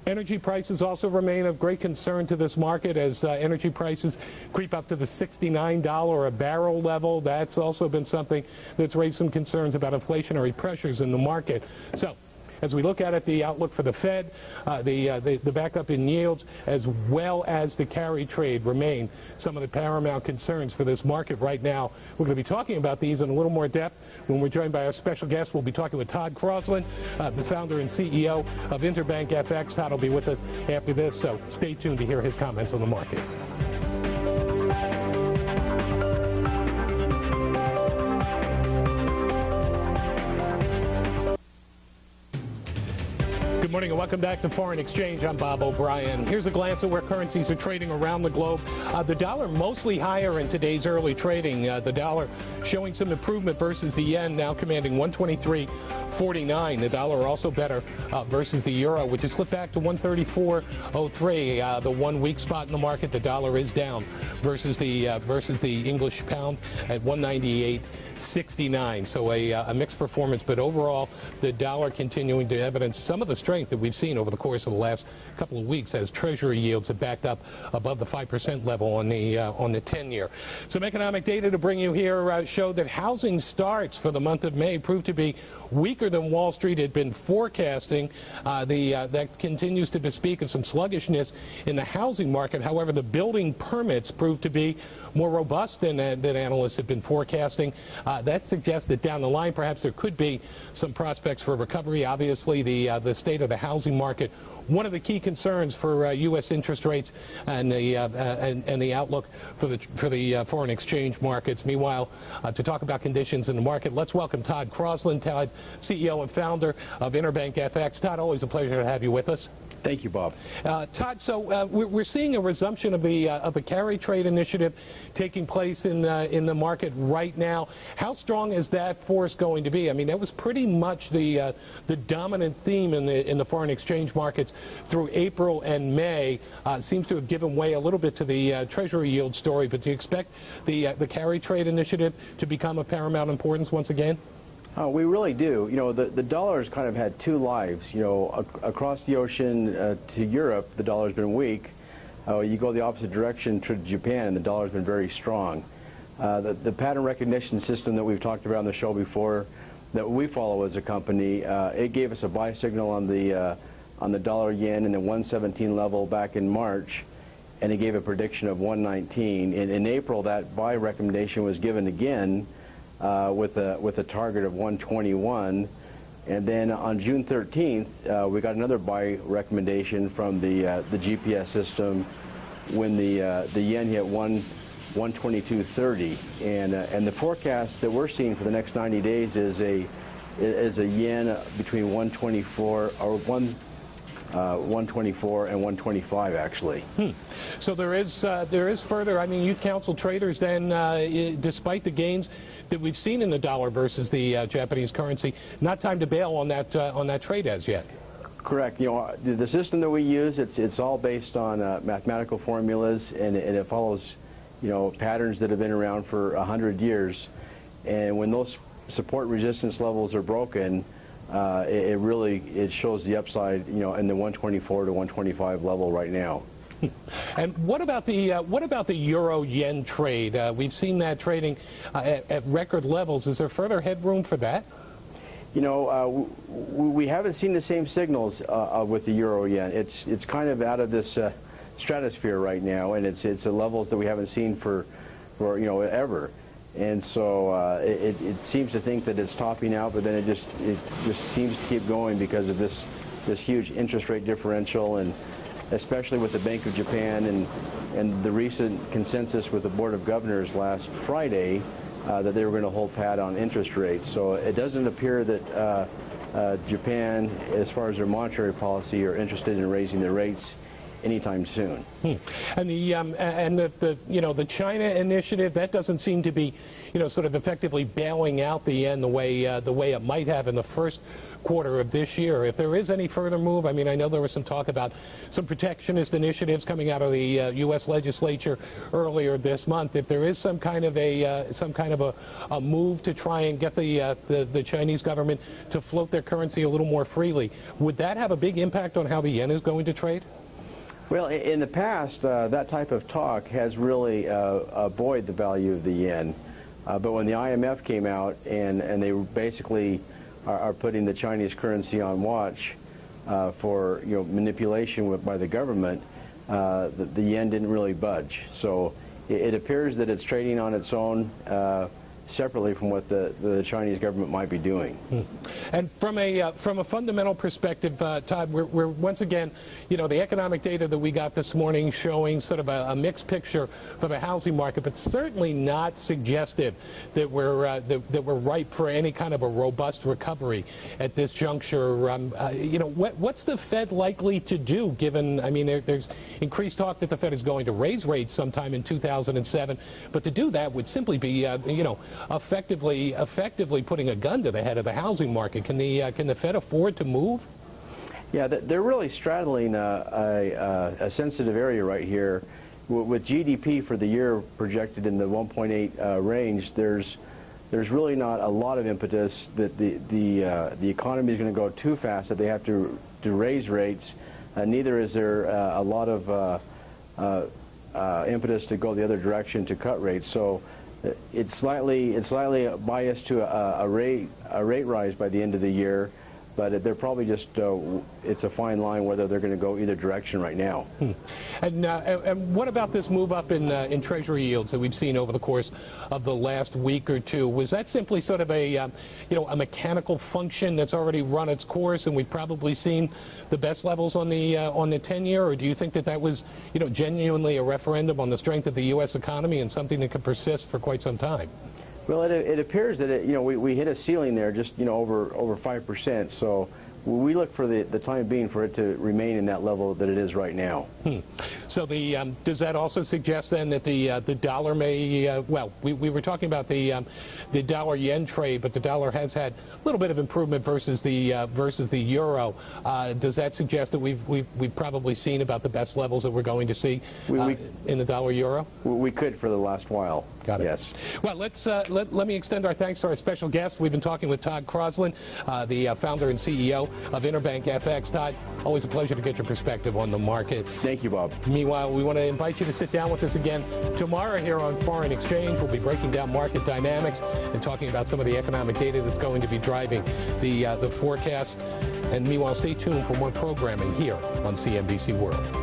Energy prices also remain of great concern to this market as energy prices creep up to the $69 a barrel level. That's also been something that's raised some concerns about inflationary pressures in the market. So, as we look at it, the outlook for the Fed, the backup in yields, as well as the carry trade remain some of the paramount concerns for this market right now. We're going to be talking about these in a little more depth when we're joined by our special guest. We'll be talking with Todd Crosland, the founder and CEO of Interbank FX. Todd will be with us after this, so stay tuned to hear his comments on the market. Good morning and welcome back to Foreign Exchange. I'm Bob O'Brien. Here's a glance at where currencies are trading around the globe. The dollar mostly higher in today's early trading. The dollar showing some improvement versus the yen, now commanding 123.49. The dollar also better versus the euro, which has slipped back to 134.03. The 1 weak spot in the market. The dollar is down versus the English pound at 198.69. So a mixed performance, but overall the dollar continuing to evidence some of the strength that we've seen over the course of the last couple of weeks as Treasury yields have backed up above the 5% level on the 10-year. Some economic data to bring you here showed that housing starts for the month of May proved to be weaker than Wall Street had been forecasting. That continues to bespeak of some sluggishness in the housing market. However, the building permits proved to be more robust than analysts had been forecasting. That suggests that down the line, perhaps there could be some prospects for recovery. Obviously, the state of the housing market, one of the key concerns for U.S. interest rates and the outlook for the foreign exchange markets. Meanwhile, to talk about conditions in the market, let's welcome Todd Crosland, Todd, CEO and founder of Interbank FX. Todd, always a pleasure to have you with us. Thank you, Bob. Todd, so we're seeing a resumption of the carry trade initiative taking place in the market right now. How strong is that force going to be? I mean, that was pretty much the dominant theme in the foreign exchange markets through April and May. Seems to have given way a little bit to the Treasury yield story. But do you expect the carry trade initiative to become of paramount importance once again? We really do. You know, the dollar has kind of had two lives. You know, across the ocean to Europe, the dollar's been weak. You go the opposite direction to Japan, and the dollar's been very strong. The pattern recognition system that we've talked about on the show before, that we follow as a company, it gave us a buy signal on the dollar yen in the 117 level back in March, and it gave a prediction of 119. In April, that buy recommendation was given again. With a target of 121, and then on June 13th, we got another buy recommendation from the GPS system when the yen hit 122.30, and the forecast that we're seeing for the next 90 days is a yen between 124 or 124 and 125 actually. So there is further. I mean, you counsel traders then, despite the gains that we've seen in the dollar versus the Japanese currency, not time to bail on that trade as yet. Correct. You know, the system that we use, it's all based on mathematical formulas, and it follows, you know, patterns that have been around for 100 years. And when those support resistance levels are broken, it shows the upside, you know, in the 124 to 125 level right now. And what about the euro yen trade? We've seen that trading at record levels. Is there further headroom for that? You know, we haven't seen the same signals with the euro yen. It's kind of out of this stratosphere right now, and it's at levels that we haven't seen for you know, ever. And so it seems to think that it's topping out, but then it just seems to keep going because of this huge interest rate differential, and especially with the Bank of Japan and the recent consensus with the Board of Governors last Friday that they were going to hold pat on interest rates. So it doesn't appear that Japan, as far as their monetary policy, are interested in raising their rates anytime soon. And the China initiative, that doesn't seem to be, you know, sort of effectively bailing out the yen the way it might have in the first quarter of this year. If there is any further move, I mean, I know there was some talk about some protectionist initiatives coming out of the U.S. legislature earlier this month. If there is some kind of a move to try and get the Chinese government to float their currency a little more freely, would that have a big impact on how the yen is going to trade? Well, in the past, that type of talk has really buoyed the value of the yen. But when the IMF came out and they basically are putting the Chinese currency on watch for manipulation by the government, the yen didn't really budge. So it appears that it's trading on its own, separately from what the Chinese government might be doing. And from a fundamental perspective, Todd, we're once again, the economic data that we got this morning showing sort of a mixed picture for the housing market, but certainly not suggestive that we're ripe for any kind of a robust recovery at this juncture. What's the Fed likely to do, given, I mean, there's increased talk that the Fed is going to raise rates sometime in 2007, but to do that would simply be, effectively putting a gun to the head of the housing market. Can the Fed afford to move? Yeah, they're really straddling a sensitive area right here. With GDP for the year projected in the 1.8 range, there's really not a lot of impetus that the economy is going to go too fast that they have to raise rates. Neither is there a lot of impetus to go the other direction to cut rates. So it's slightly biased to a rate rise by the end of the year, but they're probably just it's a fine line whether they're going to go either direction right now. And what about this move up in Treasury yields that we've seen over the course of the last week or two? Was that simply sort of a mechanical function that's already run its course, and we've probably seen the best levels on the 10-year, or do you think that was genuinely a referendum on the strength of the U.S. economy and something that could persist for quite some time? Well, it appears that we hit a ceiling there, just over 5%. So we look for the time being for it to remain in that level that it is right now. So does that also suggest then that the dollar may we were talking about the dollar yen trade, but the dollar has had a little bit of improvement versus the euro. Does that suggest that we've probably seen about the best levels that we're going to see in the dollar euro? We could for the last while. Got it. Yes. Well, let me extend our thanks to our special guest. We've been talking with Todd Crosland, the founder and CEO of Interbank FX. Todd, always a pleasure to get your perspective on the market. Thank you, Bob. Meanwhile, we want to invite you to sit down with us again tomorrow here on Foreign Exchange. We'll be breaking down market dynamics and talking about some of the economic data that's going to be driving the forecast. And meanwhile, stay tuned for more programming here on CNBC World.